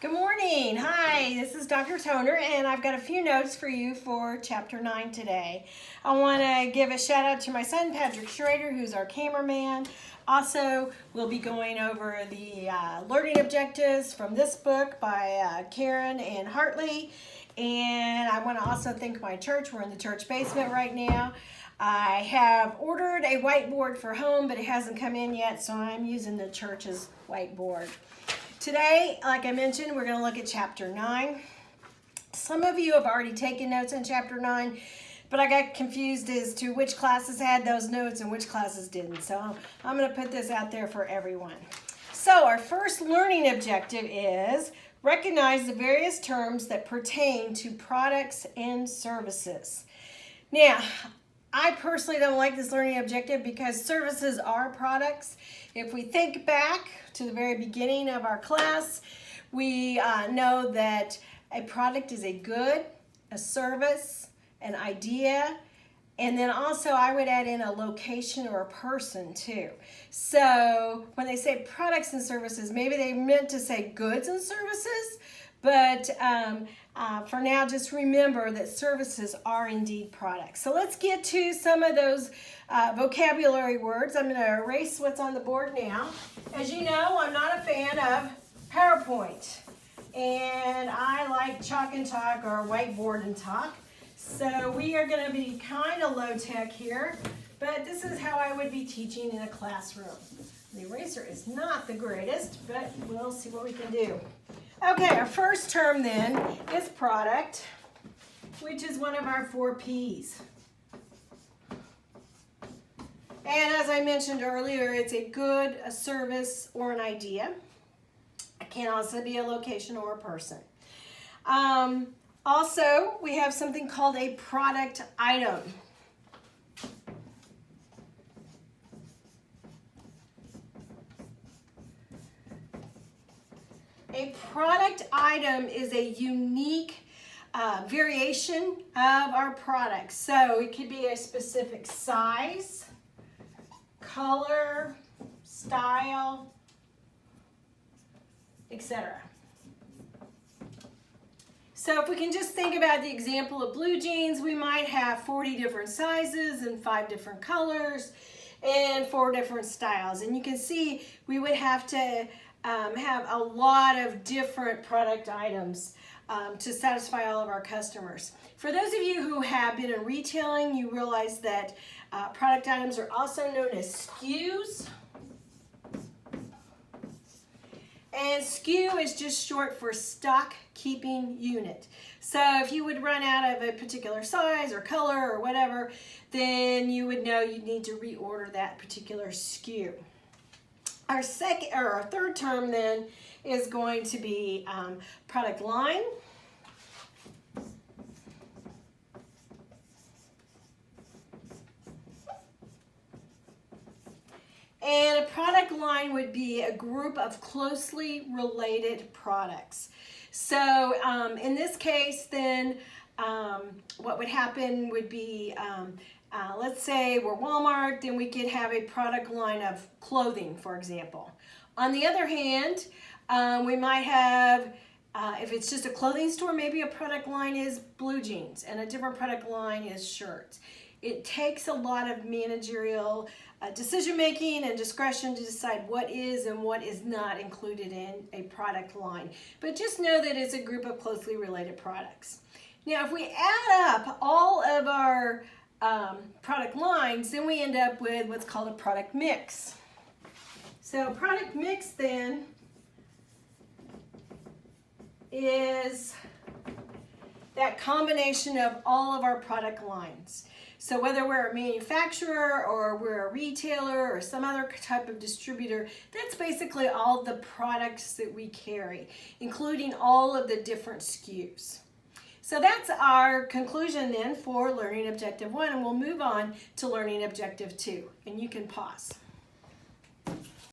Good morning. Hi, this is Dr. Toner, and I've got a few notes for you for Chapter 9 today. I want to give a shout out to my son, Patrick Schrader, who's our cameraman. Also, we'll be going over the learning objectives from this book by Karen and Hartley. And I want to also thank my church. We're in the church basement right now. I have ordered a whiteboard for home, but it hasn't come in yet, so I'm using the church's whiteboard. Today, like I mentioned, we're going to look at Chapter 9. Some of you have already taken notes in Chapter 9, but I got confused as to which classes had those notes and which classes didn't. So I'm going to put this out there for everyone. So our first learning objective is recognize the various terms that pertain to products and services. Now, I personally don't like this learning objective because services are products. If we think back to the very beginning of our class, we know that a product is a good, a service, an idea, and then also I would add in a location or a person too. So when they say products and services, maybe they meant to say goods and services, but for now, just remember that services are indeed products. So let's get to some of those vocabulary words. I'm going to erase what's on the board now. As you know, I'm not a fan of PowerPoint, and I like chalk and talk or whiteboard and talk. So we are going to be kind of low tech here, but this is how I would be teaching in a classroom. The eraser is not the greatest, but we'll see what we can do. Okay, our first term then is product, which is one of our 4 P's. And as I mentioned earlier, it's a good, a service, or an idea. It can also be a location or a person. Also, we have something called a product item. A product item is a unique variation of our product. So it could be a specific size, color, style, etc. So if we can just think about the example of blue jeans, we might have 40 different sizes and 5 different colors and 4 different styles. And you can see we would have to have a lot of different product items to satisfy all of our customers. For those of you who have been in retailing, you realize that product items are also known as SKUs. And SKU is just short for stock keeping unit. So if you would run out of a particular size or color or whatever, then you would know you'd need to reorder that particular SKU. Our third term then is going to be product line. And a product line would be a group of closely related products. So in this case then, what would happen would be, let's say we're Walmart, then we could have a product line of clothing, for example. On the other hand, we might have, if it's just a clothing store, maybe a product line is blue jeans and a different product line is shirts. It takes a lot of managerial decision making and discretion to decide what is and what is not included in a product line. But just know that it's a group of closely related products. Now, if we add up all of our product lines, then we end up with what's called a product mix. So product mix then is that combination of all of our product lines. So whether we're a manufacturer or we're a retailer or some other type of distributor, that's basically all the products that we carry, including all of the different SKUs. So that's our conclusion then for Learning Objective 1, and we'll move on to Learning Objective 2, and you can pause.